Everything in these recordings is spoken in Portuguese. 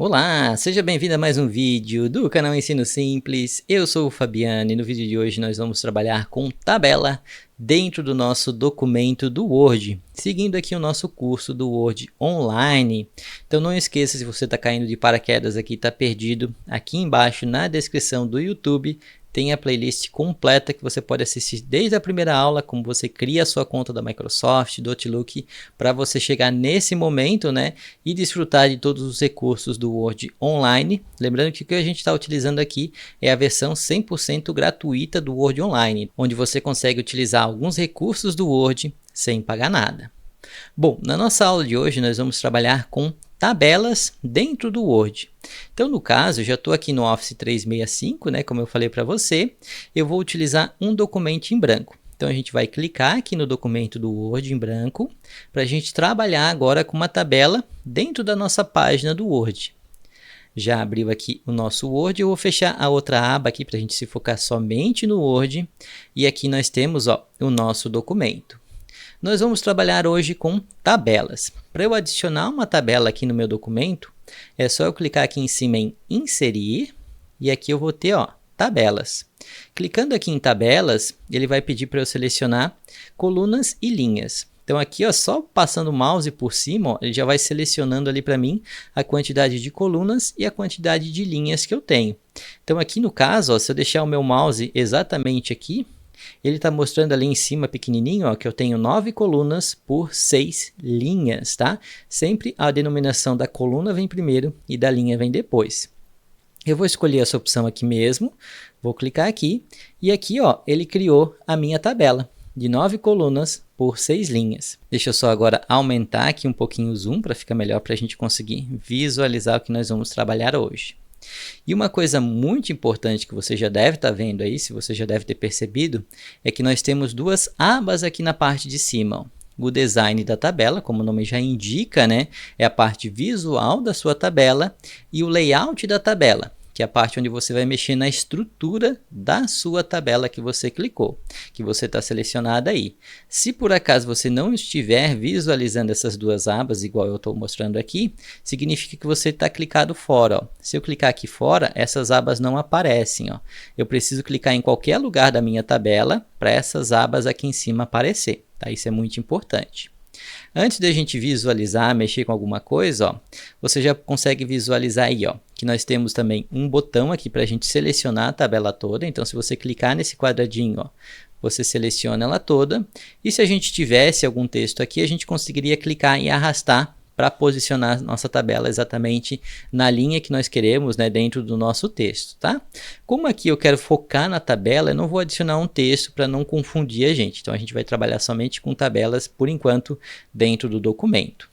Olá, seja bem-vindo a mais um vídeo do canal Ensino Simples. Eu sou o Fabiano e no vídeo de hoje nós vamos trabalhar com tabela dentro do nosso documento do Word, seguindo aqui o nosso curso do Word Online. Então não esqueça, se você está caindo de paraquedas aqui, está perdido, aqui embaixo na descrição do YouTube tem a playlist completa que você pode assistir desde a primeira aula, como você cria a sua conta da Microsoft, do Outlook, para você chegar nesse momento, né, e desfrutar de todos os recursos do Word Online. Lembrando que o que a gente está utilizando aqui é a versão 100% gratuita do Word Online, onde você consegue utilizar alguns recursos do Word sem pagar nada. Bom, na nossa aula de hoje nós vamos trabalhar com tabelas dentro do Word. Então, no caso, eu já estou aqui no Office 365, né, como eu falei para você, eu vou utilizar um documento em branco. Então, a gente vai clicar aqui no documento do Word em branco, para a gente trabalhar agora com uma tabela dentro da nossa página do Word. Já abriu aqui o nosso Word, eu vou fechar a outra aba aqui para a gente se focar somente no Word. E aqui nós temos o nosso documento. Nós vamos trabalhar hoje com tabelas. Para eu adicionar uma tabela aqui no meu documento, é só eu clicar aqui em cima em inserir e aqui eu vou ter tabelas. Clicando aqui em tabelas, ele vai pedir para eu selecionar colunas e linhas. Então aqui, só passando o mouse por cima, ele já vai selecionando ali para mim a quantidade de colunas e a quantidade de linhas que eu tenho. Então aqui no caso, se eu deixar o meu mouse exatamente aqui, ele está mostrando ali em cima pequenininho que eu tenho 9 colunas por 6 linhas, tá? Sempre a denominação da coluna vem primeiro e da linha vem depois. Eu vou escolher essa opção aqui mesmo, vou clicar aqui e aqui ele criou a minha tabela de 9 colunas por 6 linhas. Deixa eu só agora aumentar aqui um pouquinho o zoom para ficar melhor para a gente conseguir visualizar o que nós vamos trabalhar hoje. E uma coisa muito importante que você já deve estar vendo aí, se você já deve ter percebido, é que nós temos duas abas aqui na parte de cima. O design da tabela, como o nome já indica, né, é a parte visual da sua tabela, e o layout da tabela, que é a parte onde você vai mexer na estrutura da sua tabela que você clicou, que você está selecionado aí. Se por acaso você não estiver visualizando essas duas abas, igual eu estou mostrando aqui, significa que você está clicado fora. Se eu clicar aqui fora, essas abas não aparecem. Eu preciso clicar em qualquer lugar da minha tabela para essas abas aqui em cima aparecer. Tá? Isso é muito importante. Antes de a gente visualizar, mexer com alguma coisa, você já consegue visualizar aí, que nós temos também um botão aqui para a gente selecionar a tabela toda. Então, se você clicar nesse quadradinho, você seleciona ela toda. E se a gente tivesse algum texto aqui, a gente conseguiria clicar e arrastar para posicionar nossa tabela exatamente na linha que nós queremos, né, dentro do nosso texto, tá? Como aqui eu quero focar na tabela, eu não vou adicionar um texto para não confundir a gente. Então, a gente vai trabalhar somente com tabelas, por enquanto, dentro do documento.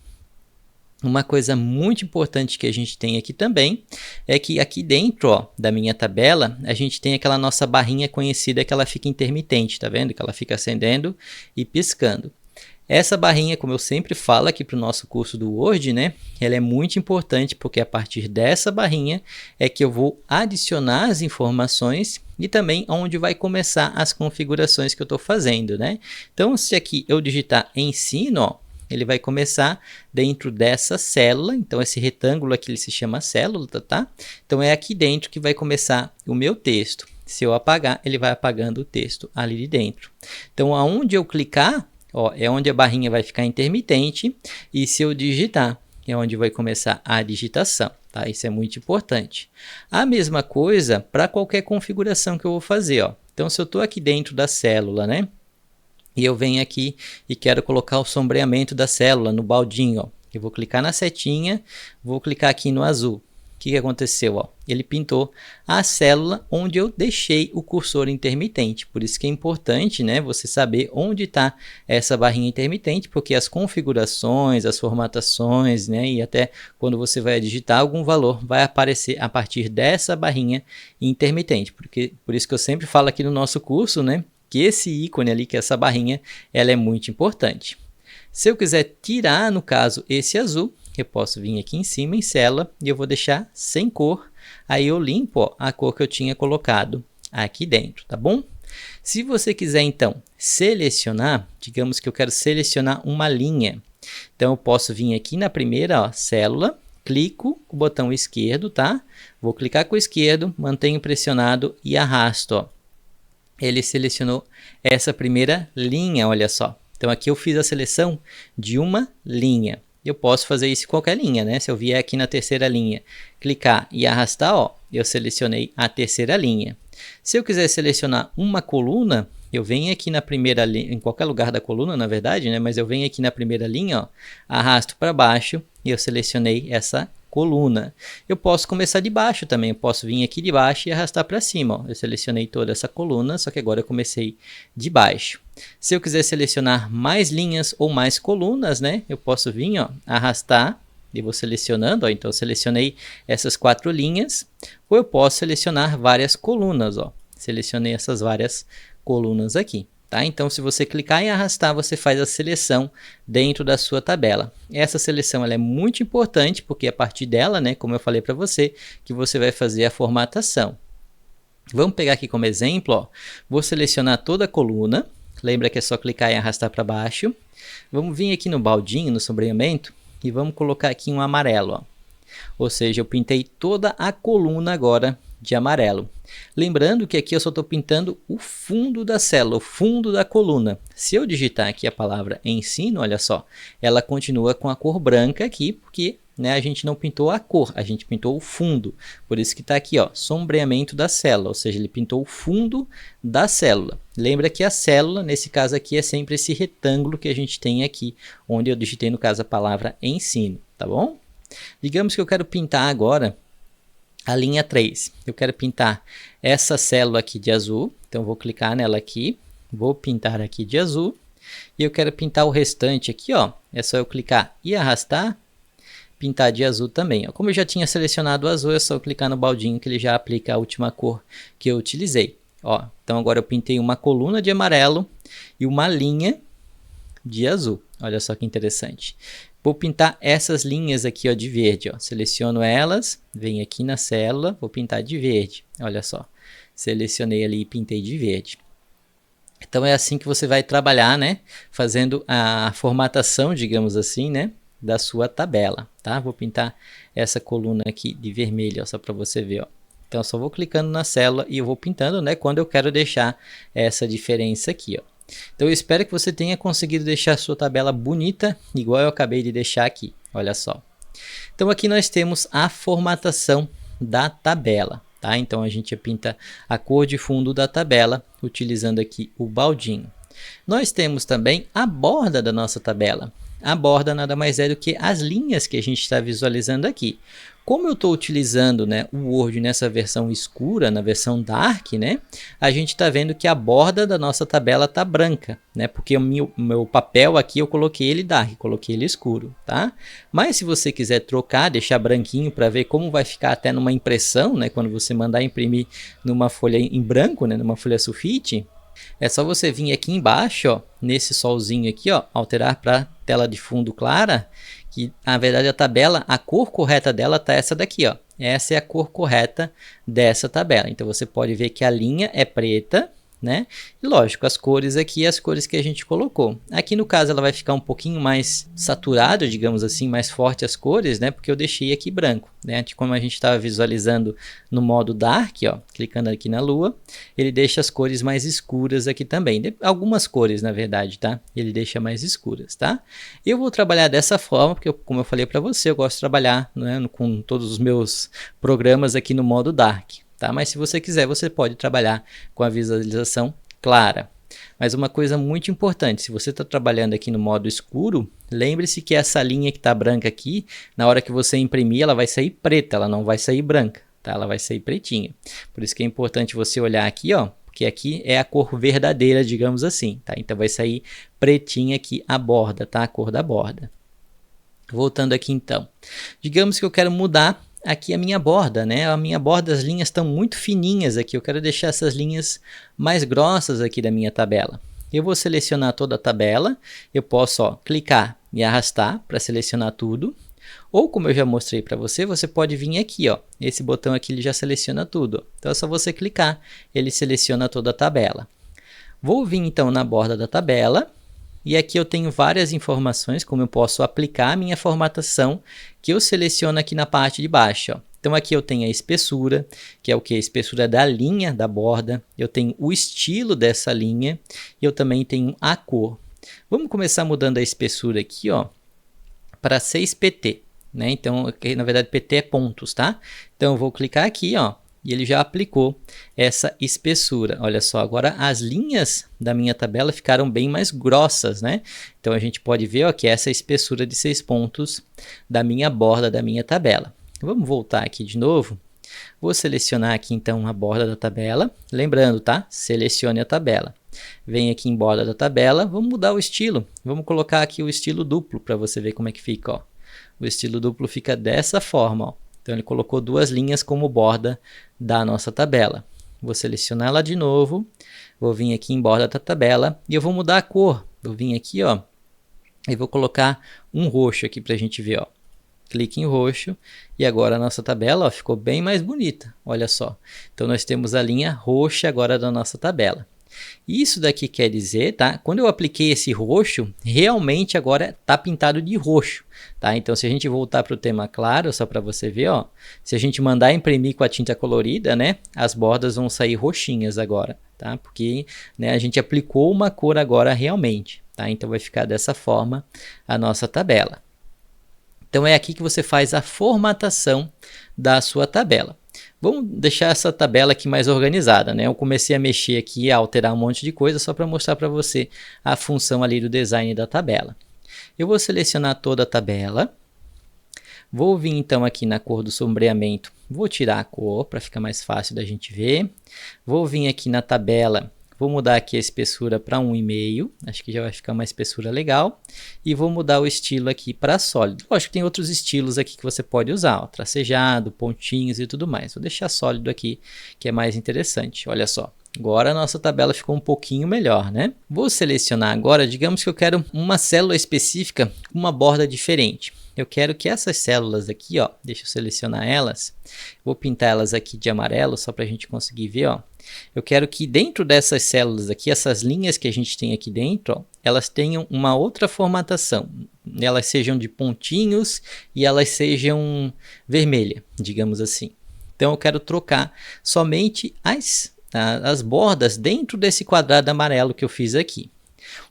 Uma coisa muito importante que a gente tem aqui também é que aqui dentro da minha tabela, a gente tem aquela nossa barrinha conhecida que ela fica intermitente, tá vendo? Que ela fica acendendo e piscando. Essa barrinha, como eu sempre falo aqui para o nosso curso do Word, né, ela é muito importante porque a partir dessa barrinha é que eu vou adicionar as informações e também onde vai começar as configurações que eu estou fazendo, né? Então, se aqui eu digitar ensino, ele vai começar dentro dessa célula. Então, esse retângulo aqui ele se chama célula, tá? Então, é aqui dentro que vai começar o meu texto. Se eu apagar, ele vai apagando o texto ali de dentro. Então, aonde eu clicar, é onde a barrinha vai ficar intermitente, e se eu digitar, é onde vai começar a digitação, tá? Isso é muito importante. A mesma coisa para qualquer configuração que eu vou fazer, Então, se eu estou aqui dentro da célula, né? E eu venho aqui e quero colocar o sombreamento da célula no baldinho, Eu vou clicar na setinha, vou clicar aqui no azul. O que aconteceu? Ele pintou a célula onde eu deixei o cursor intermitente. Por isso que é importante, né, você saber onde está essa barrinha intermitente, porque as configurações, as formatações, né, e até quando você vai digitar algum valor, vai aparecer a partir dessa barrinha intermitente. Por isso que eu sempre falo aqui no nosso curso, né, que esse ícone ali, que é essa barrinha, ela é muito importante. Se eu quiser tirar, no caso, esse azul, eu posso vir aqui em cima em célula e eu vou deixar sem cor. Aí eu limpo a cor que eu tinha colocado aqui dentro, tá bom? Se você quiser então selecionar, digamos que eu quero selecionar uma linha. Então eu posso vir aqui na primeira célula, clico com o botão esquerdo, tá? Vou clicar com o esquerdo, mantenho pressionado e arrasto, ó. Ele selecionou essa primeira linha, olha só. Então aqui eu fiz a seleção de uma linha. Eu posso fazer isso em qualquer linha, né? Se eu vier aqui na terceira linha, clicar e arrastar, ó, eu selecionei a terceira linha. Se eu quiser selecionar uma coluna, eu venho aqui na primeira linha, em qualquer lugar da coluna, na verdade, né? Mas eu venho aqui na primeira linha, ó, arrasto para baixo e eu selecionei essa coluna. Eu posso começar de baixo também, eu posso vir aqui de baixo e arrastar para cima, ó. Eu selecionei toda essa coluna, só que agora eu comecei de baixo. Se eu quiser selecionar mais linhas ou mais colunas, né? Eu posso vir, ó, arrastar e vou selecionando, ó. Então eu selecionei essas 4 linhas, ou eu posso selecionar várias colunas, ó. Selecionei essas várias colunas aqui. Tá? Então, se você clicar em arrastar, você faz a seleção dentro da sua tabela. Essa seleção ela é muito importante, porque é a partir dela, né, como eu falei para você, que você vai fazer a formatação. Vamos pegar aqui como exemplo, ó, vou selecionar toda a coluna. Lembra que é só clicar e arrastar para baixo. Vamos vir aqui no baldinho, no sombreamento, e vamos colocar aqui um amarelo. Ó. Ou seja, eu pintei toda a coluna agora de amarelo. Lembrando que aqui eu só estou pintando o fundo da célula, o fundo da coluna. Se eu digitar aqui a palavra ensino, olha só, ela continua com a cor branca aqui, porque né, a gente não pintou a cor, a gente pintou o fundo. Por isso que está aqui, ó, sombreamento da célula, ou seja, ele pintou o fundo da célula. Lembra que a célula, nesse caso aqui, é sempre esse retângulo que a gente tem aqui, onde eu digitei, no caso, a palavra ensino, tá bom? Digamos que eu quero pintar agora a linha 3. Eu quero pintar essa célula aqui de azul. Então, vou clicar nela aqui. Vou pintar aqui de azul. E eu quero pintar o restante aqui, ó. É só eu clicar e arrastar. Pintar de azul também. Ó. Como eu já tinha selecionado o azul, é só eu clicar no baldinho que ele já aplica a última cor que eu utilizei. Ó, então, agora eu pintei uma coluna de amarelo e uma linha de azul. Olha só que interessante. Vou pintar essas linhas aqui, ó, de verde. Ó. Seleciono elas, venho aqui na célula, vou pintar de verde. Olha só, selecionei ali e pintei de verde. Então é assim que você vai trabalhar, né? Fazendo a formatação, digamos assim, né? Da sua tabela, tá? Vou pintar essa coluna aqui de vermelho, ó, só para você ver, ó. Então eu só vou clicando na célula e eu vou pintando, né? Quando eu quero deixar essa diferença aqui, ó. Então eu espero que você tenha conseguido deixar a sua tabela bonita, igual eu acabei de deixar aqui, olha só. Então aqui nós temos a formatação da tabela, tá? Então a gente pinta a cor de fundo da tabela, utilizando aqui o baldinho. Nós temos também a borda da nossa tabela. A borda nada mais é do que as linhas que a gente está visualizando aqui. Como eu estou utilizando, né, o Word nessa versão escura, na versão Dark, né, a gente está vendo que a borda da nossa tabela está branca, né, porque o meu papel aqui eu coloquei ele Dark, coloquei ele escuro, tá? Mas se você quiser trocar, deixar branquinho para ver como vai ficar até numa impressão, né, quando você mandar imprimir numa folha em branco, né, numa folha sulfite, é só você vir aqui embaixo, ó, nesse solzinho aqui, ó, alterar para tela de fundo clara, que na verdade a tabela, a cor correta dela tá essa daqui, ó. Essa é a cor correta dessa tabela. Então você pode ver que a linha é preta, né? E lógico, as cores aqui, as cores que a gente colocou. Aqui no caso ela vai ficar um pouquinho mais saturado, digamos assim, mais forte as cores, né? Porque eu deixei aqui branco, né? Como a gente estava visualizando no modo Dark, ó, clicando aqui na lua, ele deixa as cores mais escuras aqui também. Algumas cores, na verdade, tá? Ele deixa mais escuras, tá? Eu vou trabalhar dessa forma, porque como eu falei para você, eu gosto de trabalhar, né, com todos os meus programas aqui no modo Dark. Tá? Mas se você quiser, você pode trabalhar com a visualização clara. Mas uma coisa muito importante, se você está trabalhando aqui no modo escuro, lembre-se que essa linha que está branca aqui, na hora que você imprimir, ela vai sair preta, ela não vai sair branca, tá? Ela vai sair pretinha. Por isso que é importante você olhar aqui, ó, porque aqui é a cor verdadeira, digamos assim, tá? Então vai sair pretinha aqui a borda, tá? A cor da borda. Voltando aqui então, digamos que eu quero mudar aqui a minha borda, né? A minha borda, as linhas estão muito fininhas aqui. Eu quero deixar essas linhas mais grossas aqui da minha tabela. Eu vou selecionar toda a tabela. Eu posso, ó, clicar e arrastar para selecionar tudo. Ou como eu já mostrei para você, você pode vir aqui, ó. Esse botão aqui ele já seleciona tudo. Ó. Então é só você clicar, ele seleciona toda a tabela. Vou vir então na borda da tabela. e aqui eu tenho várias informações, como eu posso aplicar a minha formatação, que eu seleciono aqui na parte de baixo, ó. Então aqui eu tenho a espessura, que é o que? A espessura da linha da borda, eu tenho o estilo dessa linha, e eu também tenho a cor. Vamos começar mudando a espessura aqui, ó, para 6 pt, né? Então, na verdade, pt é pontos, tá? Então eu vou clicar aqui, ó, e ele já aplicou essa espessura. Olha só, agora as linhas da minha tabela ficaram bem mais grossas, né? Então a gente pode ver, ó, que essa é a espessura de 6 pontos da minha borda da minha tabela. Vamos voltar aqui de novo. Vou selecionar aqui então a borda da tabela. Lembrando, tá? Selecione a tabela. Vem aqui em borda da tabela. Vamos mudar o estilo. Vamos colocar aqui o estilo duplo para você ver como é que fica, ó. O estilo duplo fica dessa forma, ó. Então ele colocou duas linhas como borda da nossa tabela. Vou selecionar ela de novo. Vou vir aqui em borda da tabela e eu vou mudar a cor. Vou vir aqui, ó, e vou colocar um roxo aqui para a gente ver, ó. Clique em roxo e agora a nossa tabela, ó, ficou bem mais bonita, olha só. Então nós temos a linha roxa agora da nossa tabela. Isso daqui quer dizer, tá? Quando eu apliquei esse roxo, realmente agora está pintado de roxo, tá? Então se a gente voltar para o tema claro, só para você ver, ó, se a gente mandar imprimir com a tinta colorida, né, as bordas vão sair roxinhas agora, tá? Porque, né, a gente aplicou uma cor agora realmente, tá? Então vai ficar dessa forma a nossa tabela. Então é aqui que você faz a formatação da sua tabela. Vamos deixar essa tabela aqui mais organizada, né? Eu comecei a mexer aqui, a alterar um monte de coisa só para mostrar para você a função ali do design da tabela. Eu vou selecionar toda a tabela. Vou vir então aqui na cor do sombreamento, vou tirar a cor para ficar mais fácil da gente ver. Vou vir aqui na tabela. Vou mudar aqui a espessura para 1,5, acho que já vai ficar uma espessura legal. E vou mudar o estilo aqui para sólido. Lógico que tem outros estilos aqui que você pode usar, ó, tracejado, pontinhos e tudo mais. Vou deixar sólido aqui, que é mais interessante, olha só. Agora a nossa tabela ficou um pouquinho melhor, né? Vou selecionar agora, digamos que eu quero uma célula específica com uma borda diferente. Eu quero que essas células aqui, ó, deixa eu selecionar elas. Vou pintar elas aqui de amarelo, só para a gente conseguir ver, ó. Eu quero que dentro dessas células aqui, essas linhas que a gente tem aqui dentro, ó, elas tenham uma outra formatação. Elas sejam de pontinhos e elas sejam vermelhas, digamos assim. Então eu quero trocar somente as bordas dentro desse quadrado amarelo que eu fiz aqui.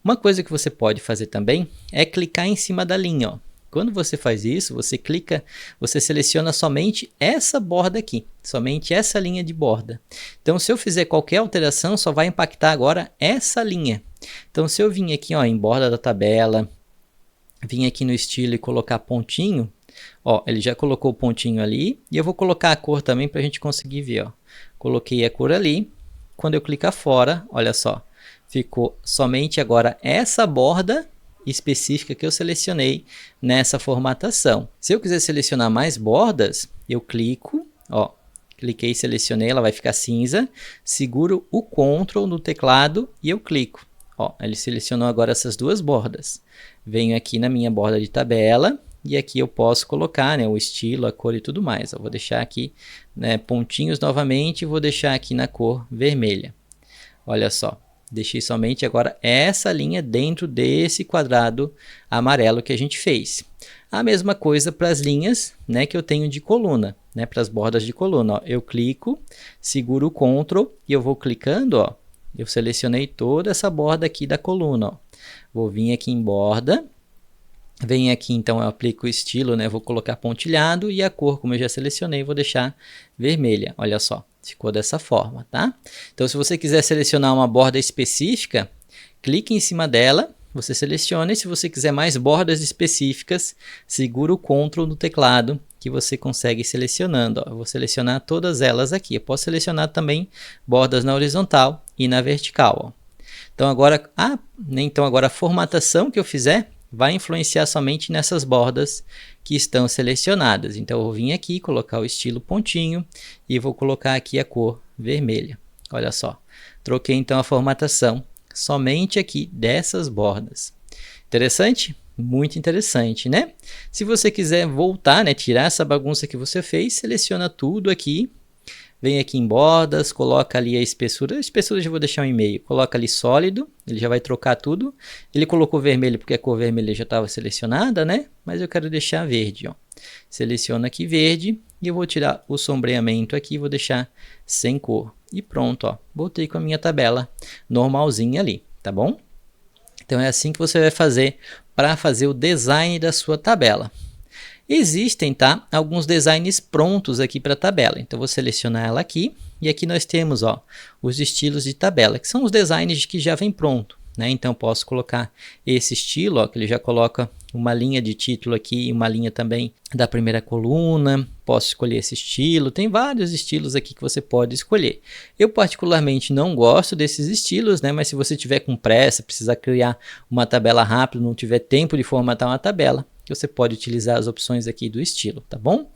Uma coisa que você pode fazer também é clicar em cima da linha, ó. Quando você faz isso, você clica, você seleciona somente essa borda aqui, somente essa linha de borda. Então, se eu fizer qualquer alteração, só vai impactar agora essa linha. Então, se eu vim aqui, ó, em borda da tabela, vim aqui no estilo e colocar pontinho, ó, ele já colocou o pontinho ali, e eu vou colocar a cor também para a gente conseguir ver, ó. Coloquei a cor ali, quando eu clicar fora, olha só, ficou somente agora essa borda específica que eu selecionei nessa formatação. Se eu quiser selecionar mais bordas, eu clico, ó, cliquei e selecionei, ela vai ficar cinza, seguro o Ctrl no teclado e eu clico. Ó, ele selecionou agora essas duas bordas. Venho aqui na minha borda de tabela e aqui eu posso colocar, né, o estilo, a cor e tudo mais. Eu vou deixar aqui, né, pontinhos novamente e vou deixar aqui na cor vermelha. Olha só. Deixei somente agora essa linha dentro desse quadrado amarelo que a gente fez. A mesma coisa para as linhas, né, que eu tenho de coluna, né, para as bordas de coluna. Ó. Eu clico, seguro o Ctrl e eu vou clicando, ó, eu selecionei toda essa borda aqui da coluna. Ó. Vou vir aqui em borda, venho aqui então eu aplico o estilo, né, vou colocar pontilhado e a cor, como eu já selecionei, vou deixar vermelha. Olha só. Ficou dessa forma, tá? Então, se você quiser selecionar uma borda específica, clique em cima dela, você seleciona, e se você quiser mais bordas específicas, segura o Ctrl no teclado, que você consegue ir selecionando. Ó. Eu vou selecionar todas elas aqui. Eu posso selecionar também bordas na horizontal e na vertical. Ó. Então, agora a formatação que eu fizer vai influenciar somente nessas bordas que estão selecionadas. Então, eu vou vir aqui, colocar o estilo pontinho e vou colocar aqui a cor vermelha. Olha só, troquei então a formatação somente aqui dessas bordas. Interessante? Muito interessante, né? Se você quiser voltar, né, tirar essa bagunça que você fez, seleciona tudo aqui, vem aqui em bordas, coloca ali a espessura eu já vou deixar 1,5, coloca ali sólido, ele já vai trocar tudo, ele colocou vermelho porque a cor vermelha já estava selecionada, né? Mas eu quero deixar verde, ó. Seleciono aqui verde e eu vou tirar o sombreamento aqui, vou deixar sem cor. E pronto, ó, voltei com a minha tabela normalzinha ali, tá bom? Então é assim que você vai fazer para fazer o design da sua tabela. Existem, tá, alguns designs prontos aqui para a tabela. Então vou selecionar ela aqui e aqui nós temos, ó, os estilos de tabela, que são os designs que já vem pronto, né? Então eu posso colocar esse estilo, ó, que ele já coloca uma linha de título aqui e uma linha também da primeira coluna. Posso escolher esse estilo, tem vários estilos aqui que você pode escolher. Eu particularmente não gosto desses estilos, né? Mas se você tiver com pressa, precisar criar uma tabela rápido, não tiver tempo de formatar uma tabela, você pode utilizar as opções aqui do estilo, tá bom?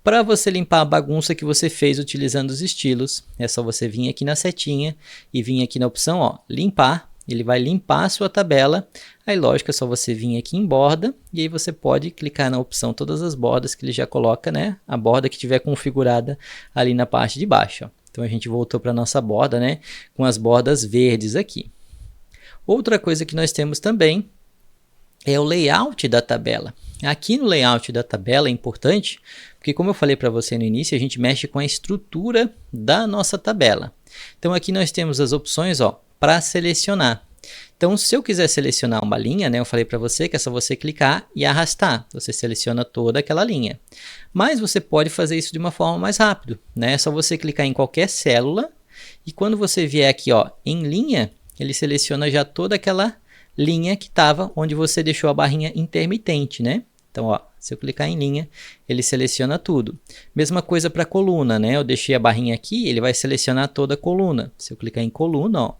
Para você limpar a bagunça que você fez utilizando os estilos, é só você vir aqui na setinha e vir aqui na opção, ó, limpar. Ele vai limpar a sua tabela. Aí, lógico, é só você vir aqui em borda e aí você pode clicar na opção todas as bordas que ele já coloca, né? A borda que tiver configurada ali na parte de baixo, ó. Então a gente voltou para nossa borda, né? Com as bordas verdes aqui. Outra coisa que nós temos também é o layout da tabela. Aqui no layout da tabela é importante, porque como eu falei para você no início, a gente mexe com a estrutura da nossa tabela. Então aqui nós temos as opções, ó, para selecionar. Então se eu quiser selecionar uma linha, né, eu falei para você que é só você clicar e arrastar. Você seleciona toda aquela linha. Mas você pode fazer isso de uma forma mais rápida, né? É só você clicar em qualquer célula e quando você vier aqui, ó, em linha, ele seleciona já toda aquela linha que estava onde você deixou a barrinha intermitente, né? Então, ó, se eu clicar em linha, ele seleciona tudo. Mesma coisa para coluna, né? Eu deixei a barrinha aqui, ele vai selecionar toda a coluna. Se eu clicar em coluna, ó,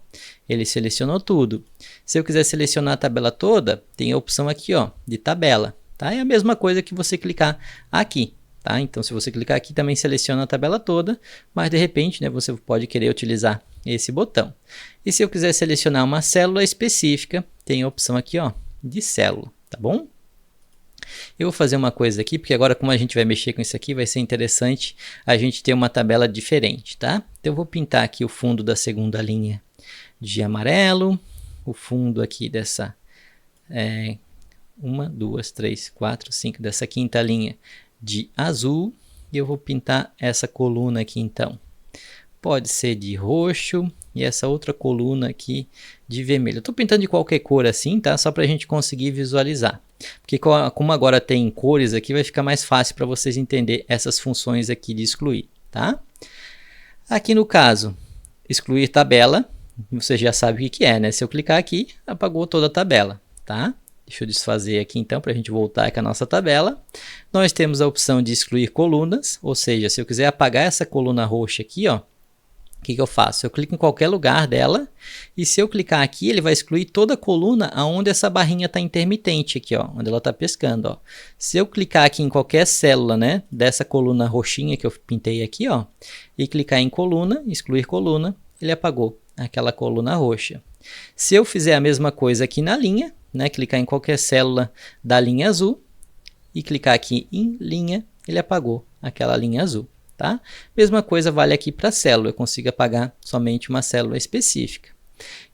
ele selecionou tudo. Se eu quiser selecionar a tabela toda, tem a opção aqui, ó, de tabela, tá? É a mesma coisa que você clicar aqui, tá? Então, se você clicar aqui, também seleciona a tabela toda, mas de repente, né, você pode querer utilizar esse botão. E se eu quiser selecionar uma célula específica, tem a opção aqui, ó, de célula, tá bom? Eu vou fazer uma coisa aqui, porque agora como a gente vai mexer com isso aqui, vai ser interessante a gente ter uma tabela diferente, tá? Então eu vou pintar aqui o fundo da segunda linha de amarelo, o fundo aqui dessa 1, 2, 3, 4, 5, dessa quinta linha de azul, e eu vou pintar essa coluna aqui então. Pode ser de roxo e essa outra coluna aqui de vermelho. Eu estou pintando de qualquer cor assim, tá? Só para a gente conseguir visualizar. Porque como agora tem cores aqui, vai ficar mais fácil para vocês entenderem essas funções aqui de excluir, tá? Aqui no caso, excluir tabela, você já sabe o que é, né? Se eu clicar aqui, apagou toda a tabela, tá? Deixa eu desfazer aqui então para a gente voltar com a nossa tabela. Nós temos a opção de excluir colunas, ou seja, se eu quiser apagar essa coluna roxa aqui, ó, o que eu faço? Eu clico em qualquer lugar dela e se eu clicar aqui, ele vai excluir toda a coluna onde essa barrinha está intermitente aqui, ó, onde ela está pescando, ó. Se eu clicar aqui em qualquer célula, né, dessa coluna roxinha que eu pintei aqui, ó, e clicar em coluna, excluir coluna, ele apagou aquela coluna roxa. Se eu fizer a mesma coisa aqui na linha, né, clicar em qualquer célula da linha azul e clicar aqui em linha, ele apagou aquela linha azul. Tá? Mesma coisa vale aqui para a célula, eu consigo apagar somente uma célula específica.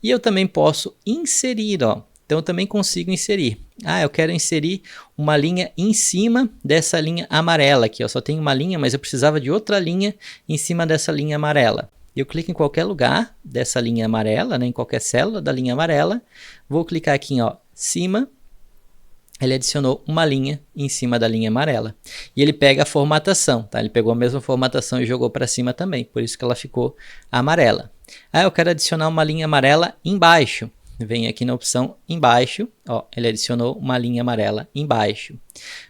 E eu também posso inserir, ó. Então eu também consigo inserir. Eu quero inserir uma linha em cima dessa linha amarela aqui, ó. Só tem uma linha, mas eu precisava de outra linha em cima dessa linha amarela. Eu clico em qualquer lugar dessa linha amarela, né, em qualquer célula da linha amarela, vou clicar aqui em, ó, cima. Ele adicionou uma linha em cima da linha amarela. E ele pega a formatação, tá? Ele pegou a mesma formatação e jogou para cima também, por isso que ela ficou amarela. Eu quero adicionar uma linha amarela embaixo. Vem aqui na opção embaixo, ó, ele adicionou uma linha amarela embaixo.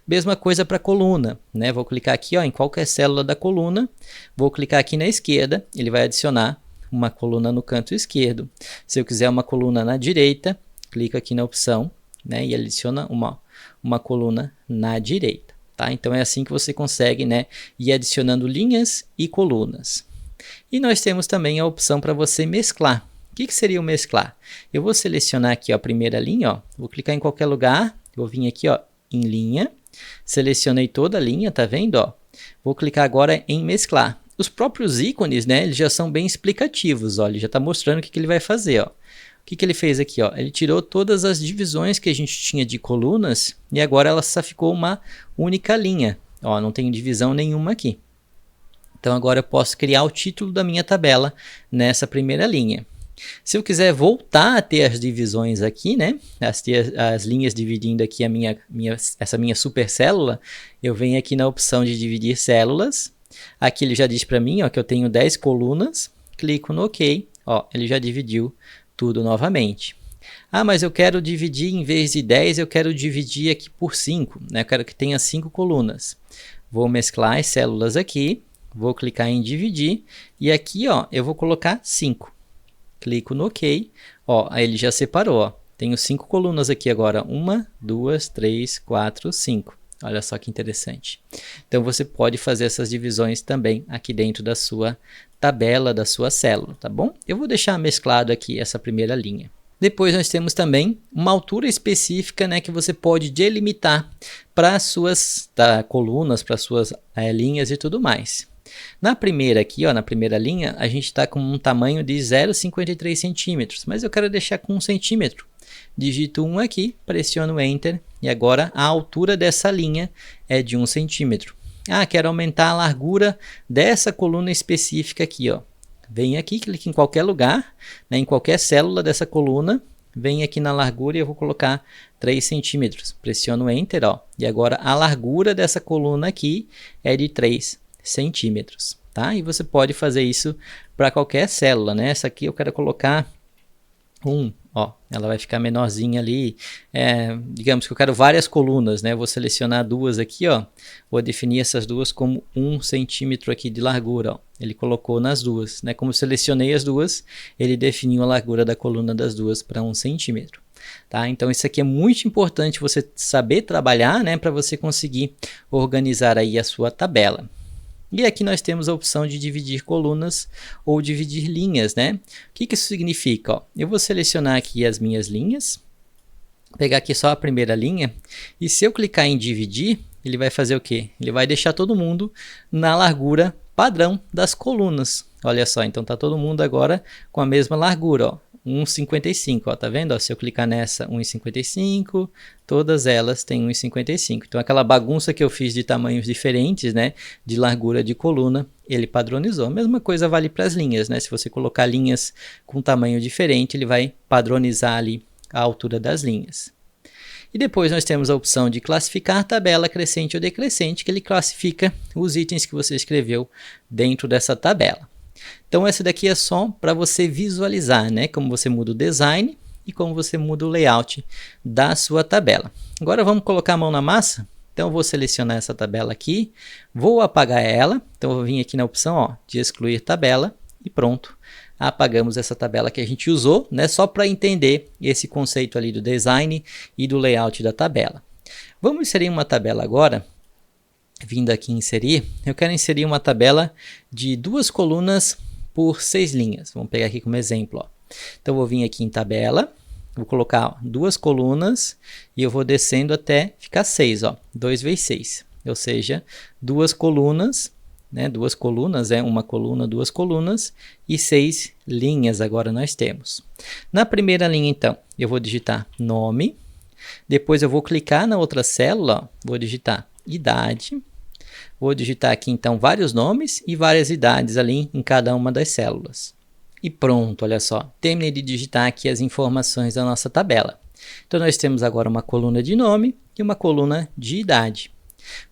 Mesma coisa para a coluna, né? Vou clicar aqui, ó, em qualquer célula da coluna, vou clicar aqui na esquerda, ele vai adicionar uma coluna no canto esquerdo. Se eu quiser uma coluna na direita, clico aqui na opção, né, e adiciona uma coluna na direita, tá? Então é assim que você consegue, né, ir adicionando linhas e colunas. E nós temos também a opção para você mesclar. O que seria o mesclar? Eu vou selecionar aqui, ó, a primeira linha, ó, vou clicar em qualquer lugar, vou vir aqui, ó, em linha, selecionei toda a linha, tá vendo, ó? Vou clicar agora em mesclar. os próprios ícones, né, eles já são bem explicativos, ó, ele já está mostrando o que ele vai fazer, ó. O que ele fez aqui, ó? Ele tirou todas as divisões que a gente tinha de colunas e agora ela só ficou uma única linha, ó, não tem divisão nenhuma aqui. Então agora eu posso criar o título da minha tabela nessa primeira linha. Se eu quiser voltar a ter as divisões aqui, né, as linhas dividindo aqui essa minha super célula, eu venho aqui na opção de dividir células. Aqui ele já diz para mim, ó, que eu tenho 10 colunas, clico no OK, ó, ele já dividiu tudo novamente. Ah, mas eu quero dividir, em vez de 10, eu quero dividir aqui por 5, né, eu quero que tenha 5 colunas. Vou mesclar as células aqui, vou clicar em dividir e aqui, ó, eu vou colocar 5. Clico no OK, ó, aí ele já separou, ó. Tenho 5 colunas aqui agora, 1, 2, 3, 4, 5. Olha só que interessante. Então você pode fazer essas divisões também aqui dentro da sua tabela, da sua célula, tá bom? Eu vou deixar mesclado aqui essa primeira linha. Depois nós temos também uma altura específica, né, que você pode delimitar para as suas colunas, para as suas linhas e tudo mais. Na primeira aqui, ó, na primeira linha, a gente está com um tamanho de 0,53 centímetros, mas eu quero deixar com 1 centímetro. Digito 1 aqui, pressiono Enter e agora a altura dessa linha é de 1 centímetro. Ah, quero aumentar a largura dessa coluna específica aqui, ó. Vem aqui, clique em qualquer lugar, né, em qualquer célula dessa coluna, vem aqui na largura e eu vou colocar 3 centímetros. Pressiono Enter, ó, e agora a largura dessa coluna aqui é de 3 centímetros, tá? E você pode fazer isso para qualquer célula, né? Essa aqui eu quero colocar 1, ó, ela vai ficar menorzinha ali. Digamos que eu quero várias colunas, né? Vou selecionar 2 aqui, ó. Vou definir essas duas como 1 centímetro aqui de largura, ó. Ele colocou nas duas, né? Como eu selecionei as duas, ele definiu a largura da coluna das duas para 1 centímetro. Tá? Então isso aqui é muito importante você saber trabalhar, né? Para você conseguir organizar aí a sua tabela. E aqui nós temos a opção de dividir colunas ou dividir linhas, né? O que isso significa? Ó, eu vou selecionar aqui as minhas linhas, pegar aqui só a primeira linha, e se eu clicar em dividir, ele vai fazer o quê? Ele vai deixar todo mundo na largura padrão das colunas. Olha só, então tá todo mundo agora com a mesma largura, ó. 1,55, ó, tá vendo? Ó, se eu clicar nessa 1,55, todas elas têm 1,55. Então aquela bagunça que eu fiz de tamanhos diferentes, né, de largura de coluna, ele padronizou. A mesma coisa vale para as linhas, né? Se você colocar linhas com tamanho diferente, ele vai padronizar ali a altura das linhas. E depois nós temos a opção de classificar tabela crescente ou decrescente, que ele classifica os itens que você escreveu dentro dessa tabela. Então essa daqui é só para você visualizar, né, como você muda o design e como você muda o layout da sua tabela. Agora vamos colocar a mão na massa? Então eu vou selecionar essa tabela aqui, vou apagar ela, então eu vou vir aqui na opção, ó, de excluir tabela e pronto. Apagamos essa tabela que a gente usou, né, só para entender esse conceito ali do design e do layout da tabela. Vamos inserir uma tabela agora. Vindo aqui em inserir, eu quero inserir uma tabela de 2 colunas por 6 linhas. Vamos pegar aqui como exemplo, ó. Então eu vou vir aqui em tabela, vou colocar, ó, 2 colunas e eu vou descendo até ficar 6, ó, 2 vezes 6, ou seja, 2 colunas, né, 2 colunas, uma coluna, 2 colunas e 6 linhas agora nós temos. Na primeira linha, então, eu vou digitar nome, depois eu vou clicar na outra célula, ó, vou digitar idade. Vou digitar aqui então vários nomes e várias idades ali em cada uma das células. E pronto, olha só, terminei de digitar aqui as informações da nossa tabela. Então nós temos agora uma coluna de nome e uma coluna de idade.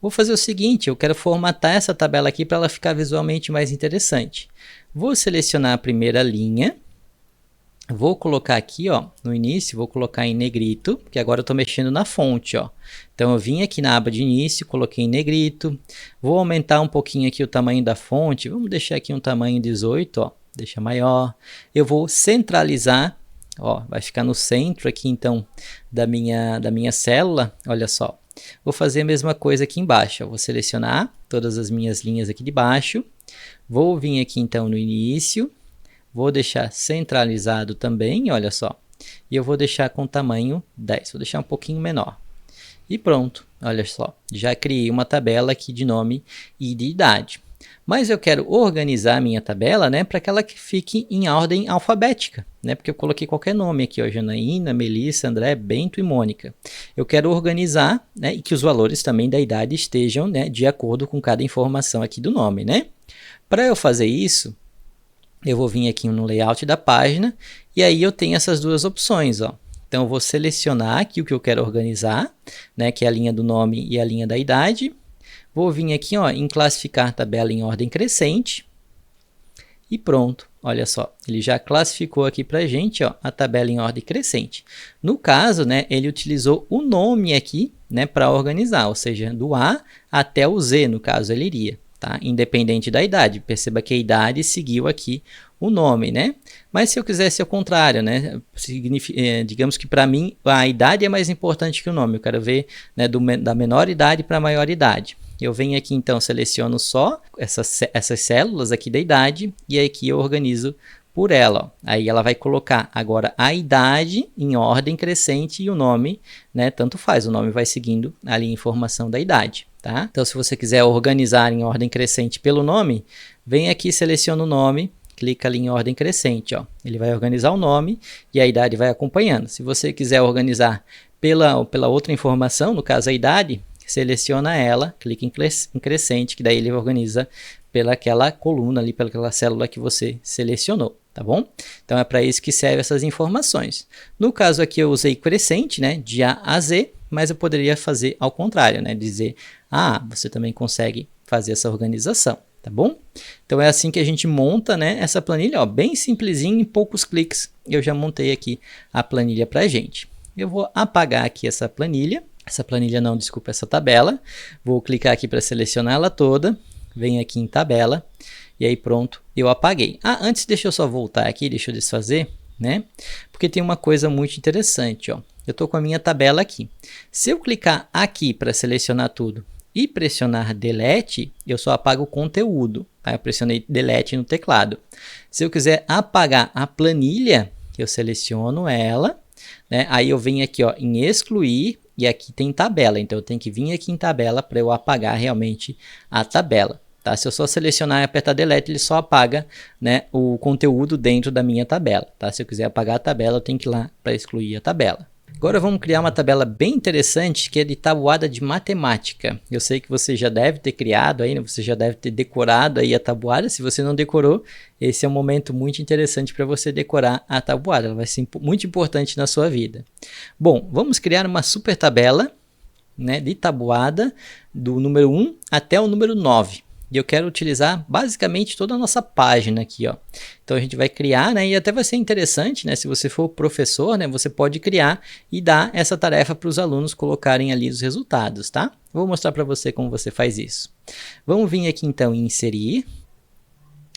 Vou fazer o seguinte, eu quero formatar essa tabela aqui para ela ficar visualmente mais interessante. Vou selecionar a primeira linha. Vou colocar aqui, ó, no início, vou colocar em negrito, porque agora eu estou mexendo na fonte, ó. Então eu vim aqui na aba de início, coloquei em negrito. Vou aumentar um pouquinho aqui o tamanho da fonte. Vamos deixar aqui um tamanho 18, ó. Deixa maior. Eu vou centralizar, ó, vai ficar no centro aqui então da minha célula. Olha só. Vou fazer a mesma coisa aqui embaixo, ó. Vou selecionar todas as minhas linhas aqui de baixo. Vou vir aqui então no início. Vou deixar centralizado também, olha só. E eu vou deixar com tamanho 10, vou deixar um pouquinho menor. E pronto, olha só. Já criei uma tabela aqui de nome e de idade. Mas eu quero organizar a minha tabela, né, para que ela fique em ordem alfabética, né, porque eu coloquei qualquer nome aqui, ó, Janaína, Melissa, André, Bento e Mônica. Eu quero organizar, né, e que os valores também da idade estejam, né, de acordo com cada informação aqui do nome, né? Para eu fazer isso, eu vou vir aqui no layout da página e aí eu tenho essas duas opções, ó. Então eu vou selecionar aqui o que eu quero organizar, né, que é a linha do nome e a linha da idade. Vou vir aqui, ó, em classificar tabela em ordem crescente e pronto. Olha só, ele já classificou aqui para a gente, ó, a tabela em ordem crescente. No caso, né, ele utilizou o nome aqui, né, para organizar, ou seja, do A até o Z, no caso, ele iria, tá? Independente da idade. Perceba que a idade seguiu aqui o nome, né? Mas se eu quisesse ao contrário, né? Digamos que para mim a idade é mais importante que o nome. Eu quero ver, né, da menor idade para a maior idade. Eu venho aqui então, seleciono só essas células aqui da idade e aqui eu organizo por ela. Ó. Aí ela vai colocar agora a idade em ordem crescente e o nome, né, tanto faz, o nome vai seguindo ali a informação da idade. Tá? Então se você quiser organizar em ordem crescente pelo nome, vem aqui, seleciona o nome, clica ali em ordem crescente. Ó. Ele vai organizar o nome e a idade vai acompanhando. Se você quiser organizar pela outra informação, no caso a idade, seleciona ela, clica em crescente, que daí ele organiza pelaquela coluna ali, pelaquela célula que você selecionou, tá bom? Então é para isso que servem essas informações. No caso aqui eu usei crescente, né, de A a Z, mas eu poderia fazer ao contrário, né, dizer, você também consegue fazer essa organização, tá bom? Então é assim que a gente monta, né, essa planilha, ó, bem simplesinho, em poucos cliques. Eu já montei aqui a planilha para a gente. Eu vou apagar aqui essa planilha. Essa planilha não, desculpa, essa tabela. Vou clicar aqui para selecionar ela toda. Venho aqui em tabela. E aí pronto, eu apaguei. Antes deixa eu só voltar aqui, deixa eu desfazer, né? Porque tem uma coisa muito interessante, ó. Eu estou com a minha tabela aqui. Se eu clicar aqui para selecionar tudo e pressionar Delete, eu só apago o conteúdo. Tá? Eu pressionei Delete no teclado. Se eu quiser apagar a planilha, eu seleciono ela, né? Aí eu venho aqui, ó, em excluir. E aqui tem tabela, então eu tenho que vir aqui em tabela para eu apagar realmente a tabela. Tá? Se eu só selecionar e apertar Delete, ele só apaga, né, o conteúdo dentro da minha tabela. Tá? Se eu quiser apagar a tabela, eu tenho que ir lá para excluir a tabela. Agora vamos criar uma tabela bem interessante, que é de tabuada de matemática. Eu sei que você já deve ter criado aí, né? Você já deve ter decorado aí a tabuada. Se você não decorou, esse é um momento muito interessante para você decorar a tabuada. Ela vai ser muito importante na sua vida. Bom, vamos criar uma super tabela, né, de tabuada do número 1 até o número 9. E eu quero utilizar basicamente toda a nossa página aqui, ó. Então a gente vai criar, né, e até vai ser interessante, né, se você for professor, né, você pode criar e dar essa tarefa para os alunos colocarem ali os resultados, tá? Vou mostrar para você como você faz isso. Vamos vir aqui então em inserir.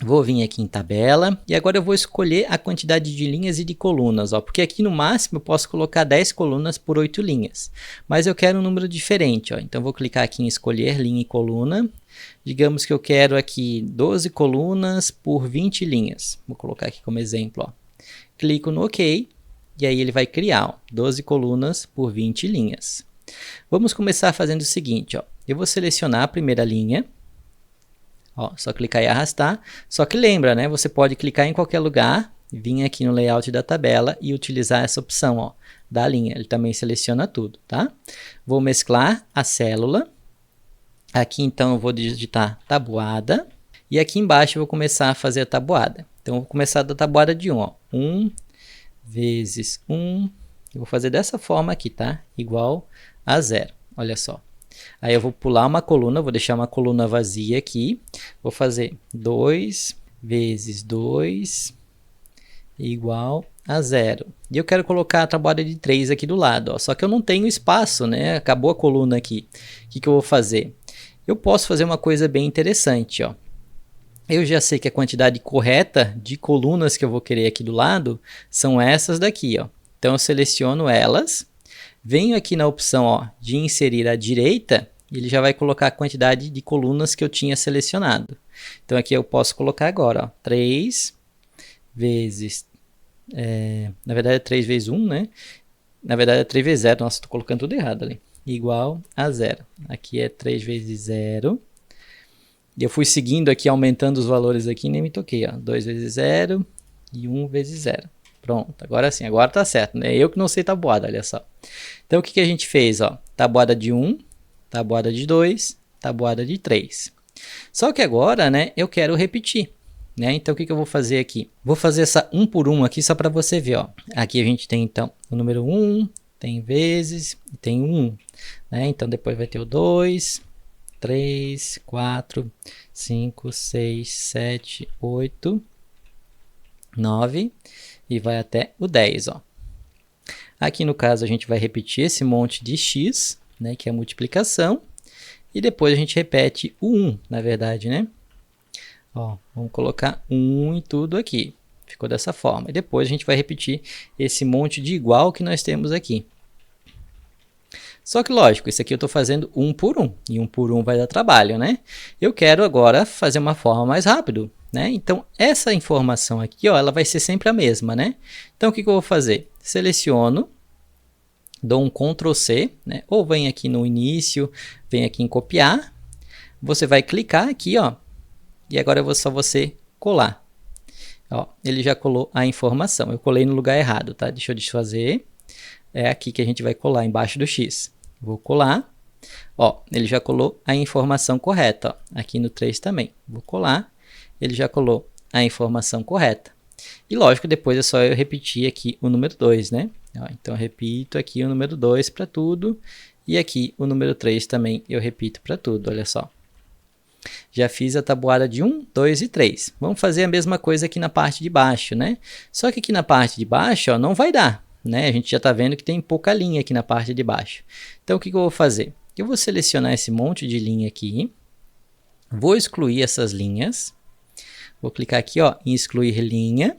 Vou vir aqui em tabela e agora eu vou escolher a quantidade de linhas e de colunas, ó, porque aqui no máximo eu posso colocar 10 colunas por 8 linhas, mas eu quero um número diferente, ó, então vou clicar aqui em escolher linha e coluna, digamos que eu quero aqui 12 colunas por 20 linhas, vou colocar aqui como exemplo, ó. Clico no OK e aí ele vai criar, ó, 12 colunas por 20 linhas. Vamos começar fazendo o seguinte, ó, eu vou selecionar a primeira linha. Ó, só clicar e arrastar. Só que lembra, né? Você pode clicar em qualquer lugar, vir aqui no layout da tabela e utilizar essa opção, ó, da linha. Ele também seleciona tudo, tá? Vou mesclar a célula. Aqui então eu vou digitar tabuada. E aqui embaixo eu vou começar a fazer a tabuada. Então eu vou começar da tabuada de 1, ó. 1 vezes 1. Eu vou fazer dessa forma aqui, tá? Igual a 0. Olha só. Aí eu vou pular uma coluna, vou deixar uma coluna vazia aqui. Vou fazer 2 vezes 2 igual a 0. E eu quero colocar a tabuada de 3 aqui do lado, ó. Só que eu não tenho espaço, né? Acabou a coluna aqui. O que eu vou fazer? Eu posso fazer uma coisa bem interessante, ó. Eu já sei que a quantidade correta de colunas que eu vou querer aqui do lado são essas daqui, ó. Então eu seleciono elas. Venho aqui na opção, ó, de inserir à direita, ele já vai colocar a quantidade de colunas que eu tinha selecionado. Então aqui eu posso colocar agora, ó, 3 vezes, na verdade é 3 vezes 1, né? Na verdade é 3 vezes 0, nossa, estou colocando tudo errado ali. Igual a 0. Aqui é 3 vezes 0, E eu fui seguindo aqui, aumentando os valores aqui, nem me toquei, ó. 2 vezes 0 e 1 vezes 0. Pronto, agora sim, agora tá certo, né? Eu que não sei tabuada, olha só. Então, o que a gente fez, ó? Tabuada de 1, tabuada de 2, tabuada de 3. Só que agora, né, eu quero repetir, né? Então, o que eu vou fazer aqui? Vou fazer essa 1 por 1 aqui só para você ver, ó. Aqui a gente tem, então, o número 1, tem vezes, e tem o 1, né? Então, depois vai ter o 2, 3, 4, 5, 6, 7, 8, 9 e vai até o 10, ó. Aqui no caso a gente vai repetir esse monte de x, né, que é a multiplicação, e depois a gente repete o 1, na verdade, né? Ó, vamos colocar 1 em tudo aqui. Ficou dessa forma. E depois a gente vai repetir esse monte de igual que nós temos aqui. Só que, lógico, isso aqui eu estou fazendo 1 por 1. E 1 por 1 vai dar trabalho, né? Eu quero agora fazer uma forma mais rápido, né? Então, essa informação aqui, ó, ela vai ser sempre a mesma, né? Então, o que eu vou fazer? Seleciono, dou um Ctrl C, né? Ou vem aqui no início, vem aqui em copiar. Você vai clicar aqui, ó. E agora é só você colar. Ó, ele já colou a informação. Eu colei no lugar errado, tá? Deixa eu desfazer. É aqui que a gente vai colar, embaixo do X. Vou colar. Ó, ele já colou a informação correta. Ó. Aqui no 3 também. Vou colar. Ele já colou a informação correta. E lógico, depois é só eu repetir aqui o número 2, né? Ó, então, eu repito aqui o número 2 para tudo. E aqui o número 3 também eu repito para tudo, olha só. Já fiz a tabuada de 1, 2 e 3. Vamos fazer a mesma coisa aqui na parte de baixo, né? Só que aqui na parte de baixo, ó, não vai dar. Né? A gente já está vendo que tem pouca linha aqui na parte de baixo. Então, o que eu vou fazer? Eu vou selecionar esse monte de linha aqui. Vou excluir essas linhas. Vou clicar aqui, ó, em excluir linha.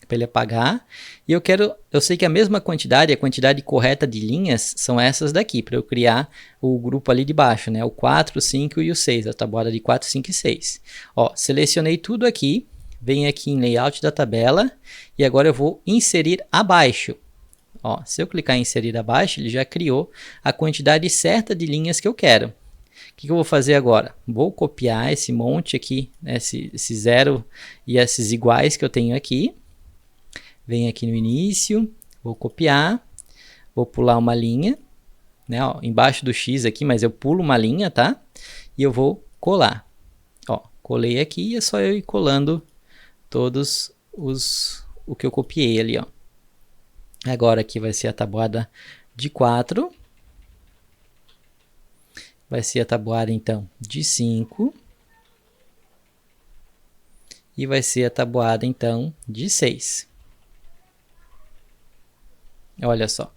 Para ele apagar. E eu sei que a mesma quantidade, a quantidade correta de linhas são essas daqui. Para eu criar o grupo ali de baixo, né? O 4, 5 e o 6. A tabuada de 4, 5 e 6. Ó, selecionei tudo aqui. Venho aqui em layout da tabela e agora eu vou inserir abaixo. Ó, se eu clicar em inserir abaixo, ele já criou a quantidade certa de linhas que eu quero. O que eu vou fazer agora? Vou copiar esse monte aqui, né, esse zero e esses iguais que eu tenho aqui. Venho aqui no início, vou copiar, vou pular uma linha, né, ó, embaixo do X aqui, mas eu pulo uma linha, tá? E eu vou colar. Ó, colei aqui e é só eu ir colando todos o que eu copiei ali, ó. Agora aqui vai ser a tabuada de 4. Vai ser a tabuada, então, de 5. E vai ser a tabuada, então, de 6. Olha só.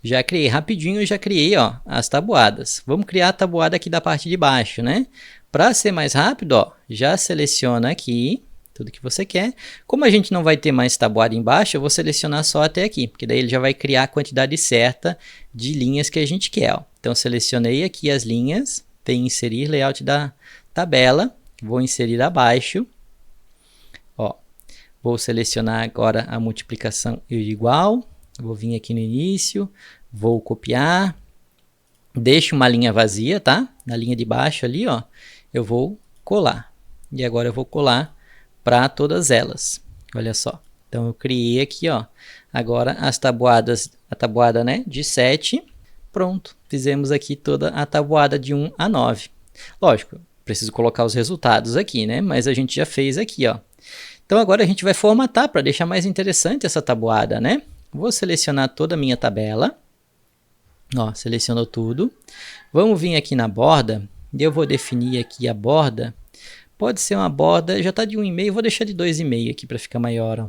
Já criei rapidinho, já criei, ó, as tabuadas. Vamos criar a tabuada aqui da parte de baixo, né? Para ser mais rápido, ó, já seleciona aqui tudo que você quer. Como a gente não vai ter mais tabuada embaixo, eu vou selecionar só até aqui, porque daí ele já vai criar a quantidade certa de linhas que a gente quer. Ó. Então, selecionei aqui as linhas, tem inserir layout da tabela, vou inserir abaixo. Ó, vou selecionar agora a multiplicação e o igual, vou vir aqui no início, vou copiar, deixo uma linha vazia, tá? Na linha de baixo ali, ó, eu vou colar. E agora eu vou colar para todas elas. Olha só. Então, eu criei aqui, ó, agora as tabuadas, a tabuada, né, de 7. Pronto. Fizemos aqui toda a tabuada de 1 a 9. Lógico, preciso colocar os resultados aqui, né, mas a gente já fez aqui, ó. Então, agora a gente vai formatar para deixar mais interessante essa tabuada, né? Vou selecionar toda a minha tabela. Ó, selecionou tudo. Vamos vir aqui na borda. E eu vou definir aqui a borda. Pode ser uma borda, já está de 1,5, vou deixar de 2,5 aqui para ficar maior. Ó.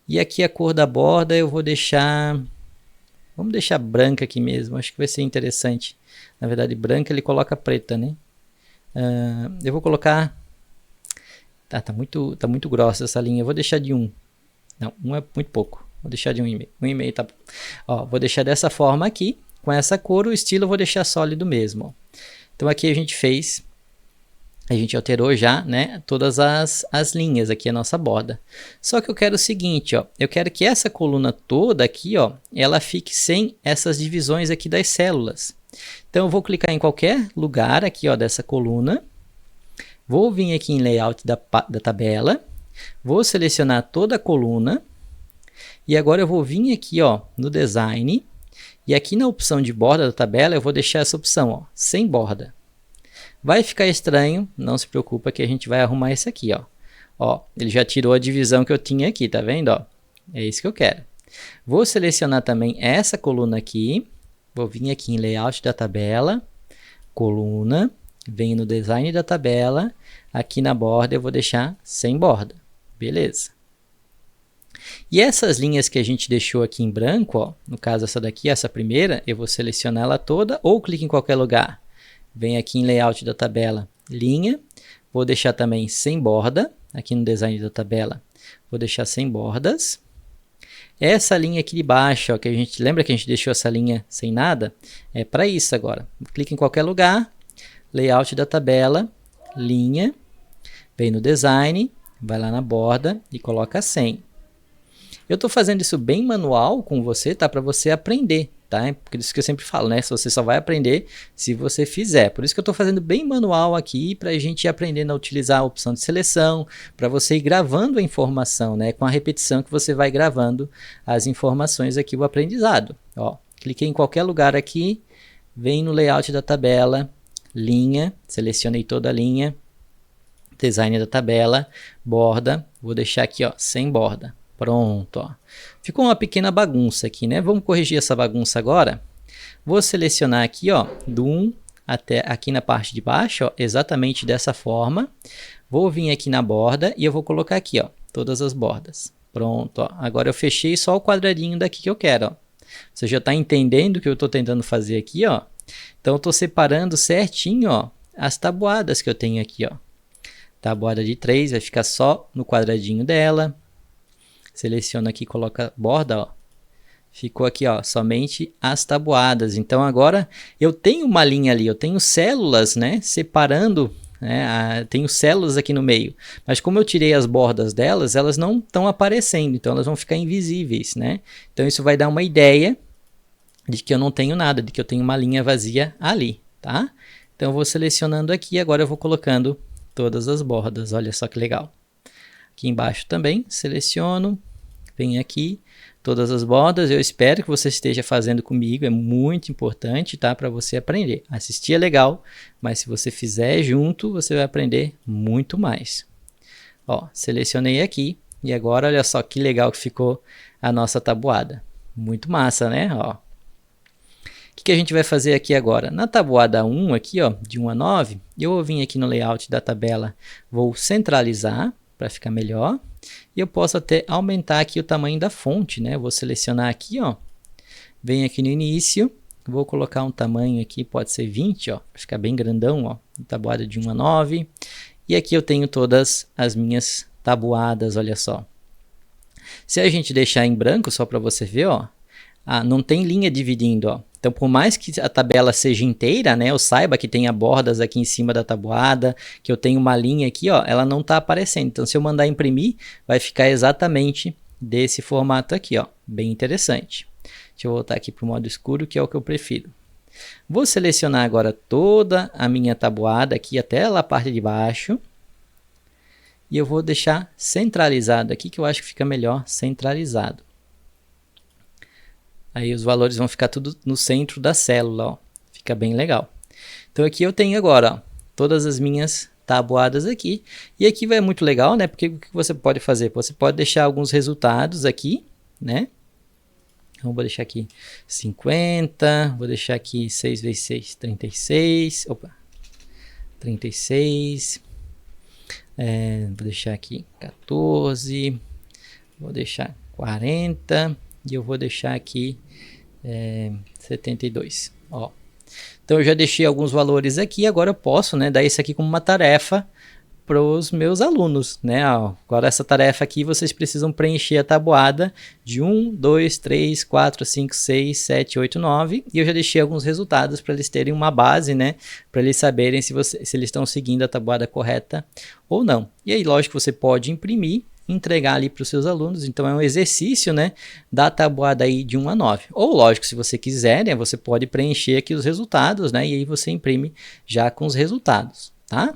E aqui a cor da borda eu vou deixar, vamos deixar branca aqui mesmo, acho que vai ser interessante. Na verdade, branca ele coloca preta, né? Eu vou colocar, tá muito grossa essa linha, eu vou deixar de 1. Não, 1 é muito pouco, vou deixar de 1,5. 1,5 tá bom. Ó, vou deixar dessa forma aqui, com essa cor, o estilo eu vou deixar sólido mesmo. Ó. Então aqui a gente alterou já, né, todas as linhas aqui, a nossa borda. Só que eu quero o seguinte, ó, eu quero que essa coluna toda aqui, ó, ela fique sem essas divisões aqui das células. Então, eu vou clicar em qualquer lugar aqui, ó, dessa coluna. Vou vir aqui em layout da tabela, vou selecionar toda a coluna, e agora eu vou vir aqui ó, no design, e aqui na opção de borda da tabela eu vou deixar essa opção, ó, sem borda. Vai ficar estranho, não se preocupa que a gente vai arrumar isso aqui, ó. Ó, ele já tirou a divisão que eu tinha aqui, tá vendo? Ó? É isso que eu quero. Vou selecionar também essa coluna aqui, vou vir aqui em layout da tabela, coluna, venho no design da tabela, aqui na borda eu vou deixar sem borda, beleza. E essas linhas que a gente deixou aqui em branco, ó, no caso essa daqui, essa primeira, eu vou selecionar ela toda ou clique em qualquer lugar. Venho aqui em layout da tabela, linha, vou deixar também sem borda, aqui no design da tabela, vou deixar sem bordas. Essa linha aqui de baixo, ó, que a gente lembra que a gente deixou essa linha sem nada, é para isso agora. Clique em qualquer lugar, layout da tabela, linha, vem no design, vai lá na borda e coloca sem. Eu estou fazendo isso bem manual com você, tá? Para você aprender, tá? Por isso que eu sempre falo, né? Você só vai aprender se você fizer. Por isso que eu estou fazendo bem manual aqui, para a gente ir aprendendo a utilizar a opção de seleção, para você ir gravando a informação, né? Com a repetição que você vai gravando as informações aqui, o aprendizado. Ó, cliquei em qualquer lugar aqui, vem no layout da tabela, linha, selecionei toda a linha, design da tabela, borda, vou deixar aqui, ó, sem borda. Pronto, ó. Ficou uma pequena bagunça aqui, né? Vamos corrigir essa bagunça agora. Vou selecionar aqui, ó, do 1 até aqui na parte de baixo, ó, exatamente dessa forma. Vou vir aqui na borda e eu vou colocar aqui, ó, todas as bordas. Pronto, ó. Agora eu fechei só o quadradinho daqui que eu quero, ó. Você já está entendendo o que eu estou tentando fazer aqui, ó? Então eu estou separando certinho, ó, as tabuadas que eu tenho aqui, ó. Tabuada de 3 vai ficar só no quadradinho dela. Seleciona aqui, coloca borda, ó. Ficou aqui, ó, somente as tabuadas. Então agora eu tenho uma linha ali, eu tenho células, né, separando, né, tenho células aqui no meio. Mas como eu tirei as bordas delas, elas não estão aparecendo, então elas vão ficar invisíveis, né? Então isso vai dar uma ideia de que eu não tenho nada, de que eu tenho uma linha vazia ali, tá? Então eu vou selecionando aqui, agora eu vou colocando todas as bordas, olha só que legal. Aqui embaixo também, seleciono, venho aqui, todas as bordas, eu espero que você esteja fazendo comigo, é muito importante, tá? Para você aprender. Assistir é legal, mas se você fizer junto, você vai aprender muito mais. Ó, selecionei aqui, e agora olha só que legal que ficou a nossa tabuada. Muito massa, né? Ó. O que a gente vai fazer aqui agora? Na tabuada 1 aqui, ó, de 1 a 9, eu vou vir aqui no layout da tabela, vou centralizar, para ficar melhor, e eu posso até aumentar aqui o tamanho da fonte, né? Vou selecionar aqui, ó, venho aqui no início, vou colocar um tamanho aqui, pode ser 20, ó, para ficar bem grandão, ó, tabuada de 1 a 9, e aqui eu tenho todas as minhas tabuadas, olha só. Se a gente deixar em branco, só para você ver, ó, não tem linha dividindo, ó. Então, por mais que a tabela seja inteira, né, eu saiba que tenha bordas aqui em cima da tabuada, que eu tenho uma linha aqui, ó, ela não está aparecendo. Então, se eu mandar imprimir, vai ficar exatamente desse formato aqui, ó, bem interessante. Deixa eu voltar aqui para o modo escuro, que é o que eu prefiro. Vou selecionar agora toda a minha tabuada aqui até lá a parte de baixo. E eu vou deixar centralizado aqui, que eu acho que fica melhor centralizado. Aí os valores vão ficar tudo no centro da célula, ó. Fica bem legal. Então aqui eu tenho agora, ó, todas as minhas tabuadas aqui. E aqui vai muito legal, né? Porque o que você pode fazer? Você pode deixar alguns resultados aqui, né? Então vou deixar aqui 50, vou deixar aqui 6 vezes 6, 36. Opa, 36. Vou deixar aqui 14. Vou deixar 40. E eu vou deixar aqui 72, ó. Então eu já deixei alguns valores aqui, agora eu posso, né, dar isso aqui como uma tarefa para os meus alunos, né? Ó, agora essa tarefa aqui vocês precisam preencher a tabuada de 1, 2, 3, 4, 5, 6, 7, 8, 9 e eu já deixei alguns resultados para eles terem uma base, né? Para eles saberem se eles estão seguindo a tabuada correta ou não. E aí, lógico, você pode imprimir, entregar ali para os seus alunos, então é um exercício, né, da tabuada aí de 1 a 9. Ou lógico, se você quiser, né, você pode preencher aqui os resultados, né, e aí você imprime já com os resultados, tá?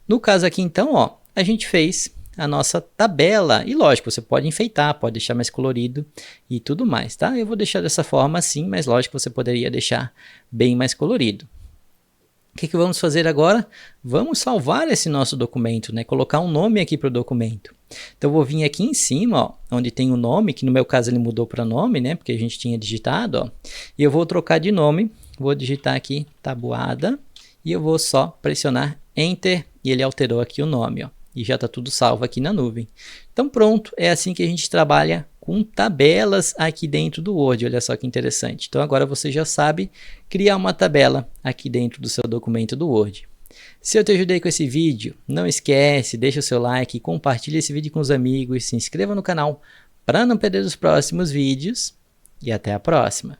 No caso aqui então, ó, a gente fez a nossa tabela. E lógico, você pode enfeitar, pode deixar mais colorido e tudo mais, tá? Eu vou deixar dessa forma assim, mas lógico, você poderia deixar bem mais colorido. O que vamos fazer agora? Vamos salvar esse nosso documento, né? Colocar um nome aqui para o documento. Então, eu vou vir aqui em cima, ó, onde tem o nome, que no meu caso ele mudou para nome, né? Porque a gente tinha digitado, ó. E eu vou trocar de nome, vou digitar aqui tabuada e eu vou só pressionar Enter e ele alterou aqui o nome, ó. E já está tudo salvo aqui na nuvem. Então pronto, é assim que a gente trabalha com tabelas aqui dentro do Word. Olha só que interessante. Então agora você já sabe criar uma tabela aqui dentro do seu documento do Word. Se eu te ajudei com esse vídeo, não esquece, deixa o seu like, compartilhe esse vídeo com os amigos, se inscreva no canal para não perder os próximos vídeos e até a próxima.